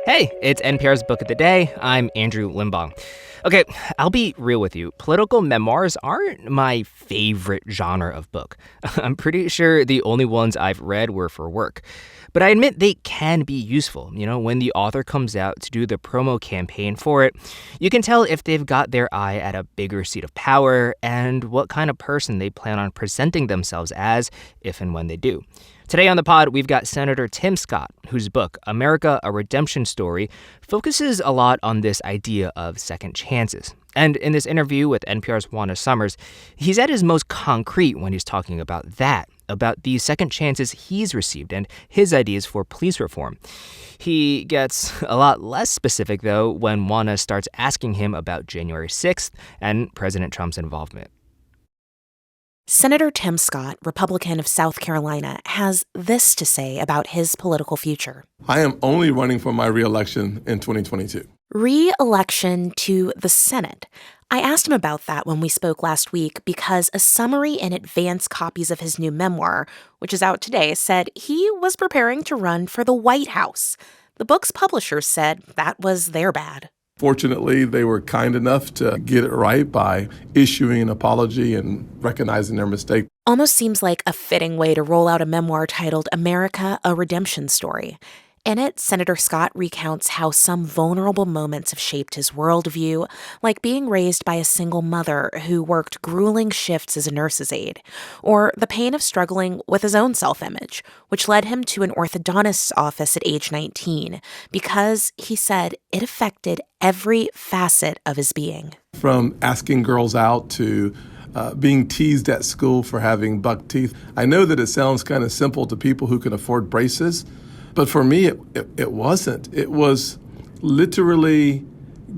Hey, it's NPR's Book of the Day. I'm Andrew Limbong. Okay, I'll be real with you. Political memoirs aren't my favorite genre of book. I'm pretty sure the only ones I've read were for work. But I admit they can be useful. When the author comes out to do the promo campaign for it, you can tell if they've got their eye at a bigger seat of power and what kind of person they plan on presenting themselves as if and when they do. Today on the pod, we've got Senator Tim Scott, whose book, America, A Redemption Story, focuses a lot on this idea of second chances. And in this interview with NPR's Juana, he's at his most concrete when he's talking about that, about the second chances he's received and his ideas for police reform. He gets a lot less specific, though, when Juana starts asking him about January 6th and President Trump's involvement. Senator Tim Scott, Republican of South Carolina, has this to say about his political future. I am only running for my re-election in 2022. Re-election to the Senate. I asked him about that when we spoke last week because a summary in advance copies of his new memoir, which is out today, said he was preparing to run for the White House. The book's publishers said that was their bad. Fortunately, they were kind enough to get it right by issuing an apology and recognizing their mistake. Almost seems like a fitting way to roll out a memoir titled America, A Redemption Story. In it, Senator Scott recounts how some vulnerable moments have shaped his worldview, like being raised by a single mother who worked grueling shifts as a nurse's aide, or the pain of struggling with his own self-image, which led him to an orthodontist's office at age 19, because, he said, it affected every facet of his being. From asking girls out to being teased at school for having buck teeth. I know that it sounds kind of simple to people who can afford braces, but for me, it wasn't. It was literally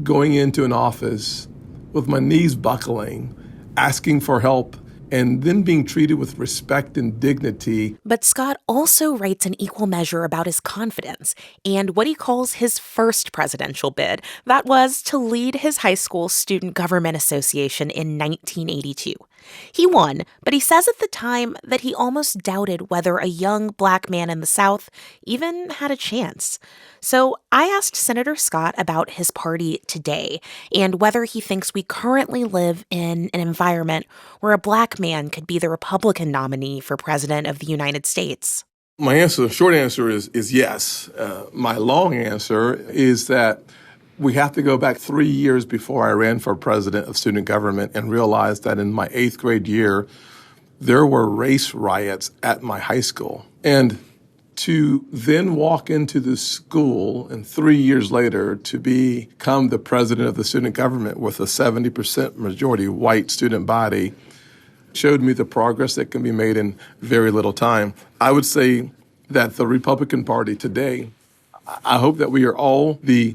going into an office with my knees buckling, asking for help, and then being treated with respect and dignity. But Scott also writes an equal measure about his confidence and what he calls his first presidential bid. That was to lead his high school student government association in 1982. He won, but he says at the time that he almost doubted whether a young black man in the South even had a chance. So I asked Senator Scott about his party today and whether he thinks we currently live in an environment where a black man could be the Republican nominee for president of the United States. My short answer is yes. My long answer is that we have to go back 3 years before I ran for president of student government and realized that in my 8th grade year, there were race riots at my high school. And to then walk into the school and 3 years later to become the president of the student government with a 70% majority white student body showed me the progress that can be made in very little time. I would say that the Republican Party today, I hope that we are all the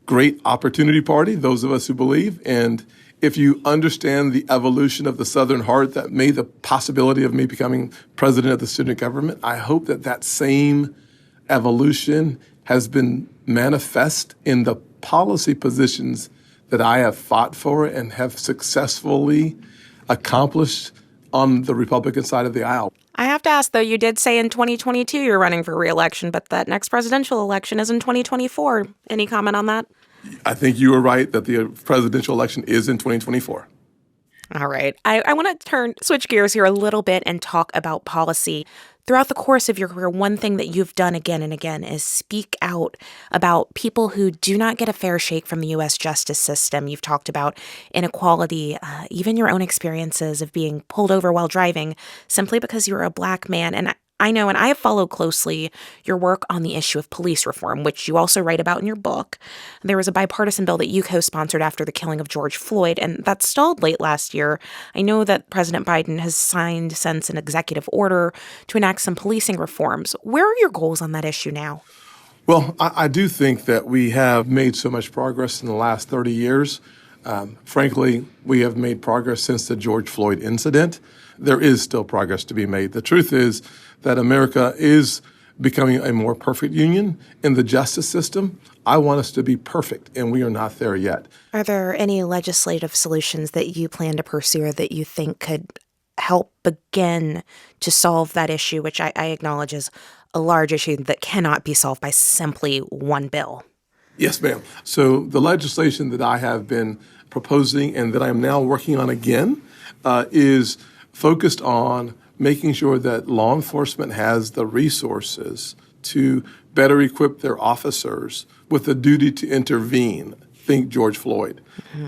great opportunity party, those of us who believe. And if you understand the evolution of the Southern heart that made the possibility of me becoming president of the student government, I hope that that same evolution has been manifest in the policy positions that I have fought for and have successfully accomplished on the Republican side of the aisle. I have to ask, though, you did say in 2022 you're running for re-election, but that next presidential election is in 2024. Any comment on that? I think you were right that the presidential election is in 2024. All right. I want to switch gears here a little bit and talk about policy. Throughout the course of your career, one thing that you've done again and again is speak out about people who do not get a fair shake from the U.S. justice system. You've talked about inequality, even your own experiences of being pulled over while driving simply because you're a black man. And I know, and I have followed closely your work on the issue of police reform, which you also write about in your book. There was a bipartisan bill that you co-sponsored after the killing of George Floyd, and that stalled late last year. I know that President Biden has signed since an executive order to enact some policing reforms. Where are your goals on that issue now? Well, I do think that we have made so much progress in the last 30 years. Frankly, we have made progress since the George Floyd incident. There is still progress to be made. The truth is that America is becoming a more perfect union in the justice system. I want us to be perfect, and we are not there yet. Are there any legislative solutions that you plan to pursue or that you think could help begin to solve that issue, which I acknowledge is a large issue that cannot be solved by simply one bill? Yes, ma'am. So the legislation that I have been proposing and that I'm now working on again is focused on making sure that law enforcement has the resources to better equip their officers with the duty to intervene. Think George Floyd.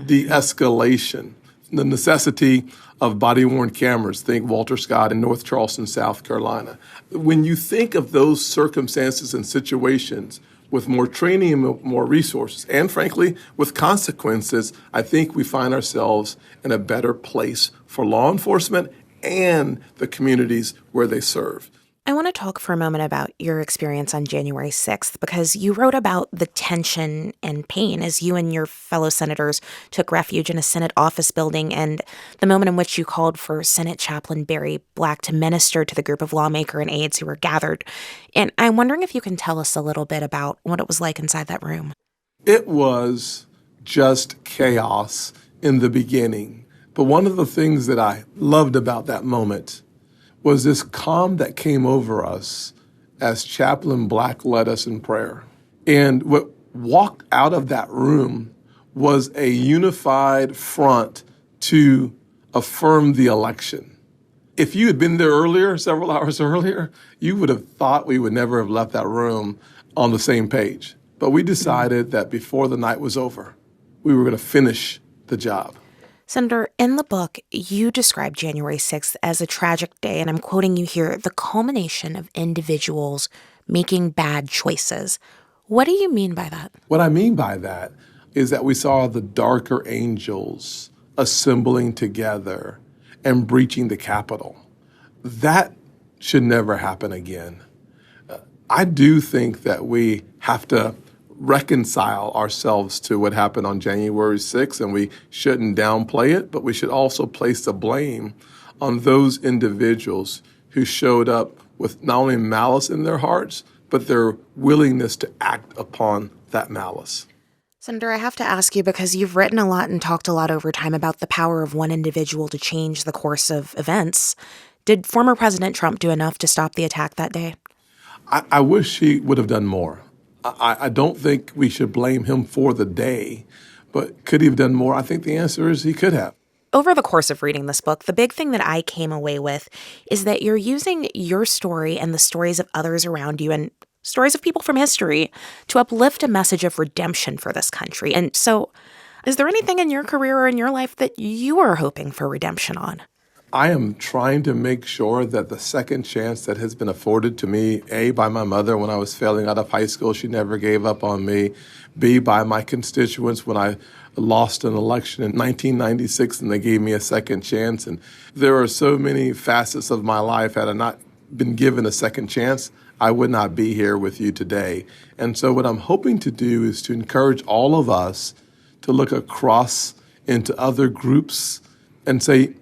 De-escalation, the necessity of body-worn cameras. Think Walter Scott in North Charleston, South Carolina. When you think of those circumstances and situations with more training and more resources, and frankly, with consequences, I think we find ourselves in a better place for law enforcement and the communities where they serve. I want to talk for a moment about your experience on January 6th, because you wrote about the tension and pain as you and your fellow senators took refuge in a Senate office building, and the moment in which you called for Senate Chaplain Barry Black to minister to the group of lawmaker and aides who were gathered. And I'm wondering if you can tell us a little bit about what it was like inside that room. It was just chaos in the beginning. But one of the things that I loved about that moment was this calm that came over us as Chaplain Black led us in prayer. And what walked out of that room was a unified front to affirm the election. If you had been there earlier, several hours earlier, you would have thought we would never have left that room on the same page. But we decided that before the night was over, we were going to finish the job. Senator, in the book, you describe January 6th as a tragic day, and I'm quoting you here, the culmination of individuals making bad choices. What do you mean by that? What I mean by that is that we saw the darker angels assembling together and breaching the Capitol. That should never happen again. I do think that we have to reconcile ourselves to what happened on January 6th, and we shouldn't downplay it, but we should also place the blame on those individuals who showed up with not only malice in their hearts, but their willingness to act upon that malice. Senator, I have to ask you, because you've written a lot and talked a lot over time about the power of one individual to change the course of events. Did former President Trump do enough to stop the attack that day? I wish he would have done more. I don't think we should blame him for the day, but could he have done more? I think the answer is he could have. Over the course of reading this book, the big thing that I came away with is that you're using your story and the stories of others around you and stories of people from history to uplift a message of redemption for this country. And so, is there anything in your career or in your life that you are hoping for redemption on? I am trying to make sure that the second chance that has been afforded to me, A, by my mother when I was failing out of high school, she never gave up on me, B, by my constituents when I lost an election in 1996 and they gave me a second chance. And there are so many facets of my life. Had I not been given a second chance, I would not be here with you today. And so what I'm hoping to do is to encourage all of us to look across into other groups and say,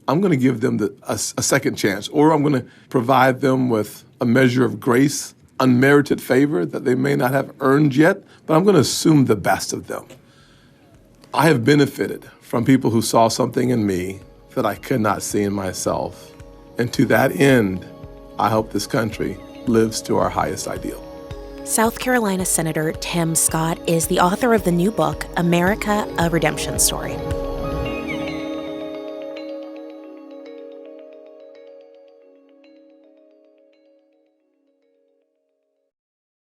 I'm going to give them a second chance, or I'm going to provide them with a measure of grace, unmerited favor that they may not have earned yet, but I'm going to assume the best of them. I have benefited from people who saw something in me that I could not see in myself. And to that end, I hope this country lives to our highest ideal. South Carolina Senator Tim Scott is the author of the new book, America, A Redemption Story.